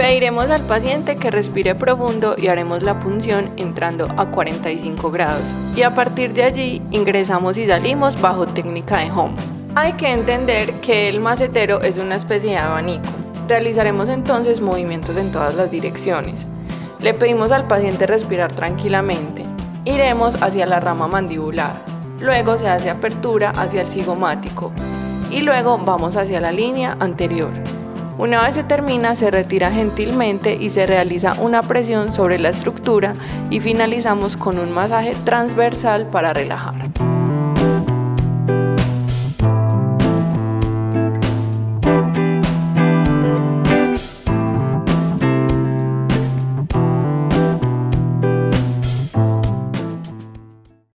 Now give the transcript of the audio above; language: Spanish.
Le diremos al paciente que respire profundo y haremos la punción entrando a 45 grados. Y a partir de allí ingresamos y salimos bajo técnica de home. Hay que entender que el macetero es una especie de abanico. Realizaremos entonces movimientos en todas las direcciones. Le pedimos al paciente respirar tranquilamente. Iremos hacia la rama mandibular. Luego se hace apertura hacia el cigomático. Y luego vamos hacia la línea anterior. Una vez se termina, se retira gentilmente y se realiza una presión sobre la estructura y finalizamos con un masaje transversal para relajar.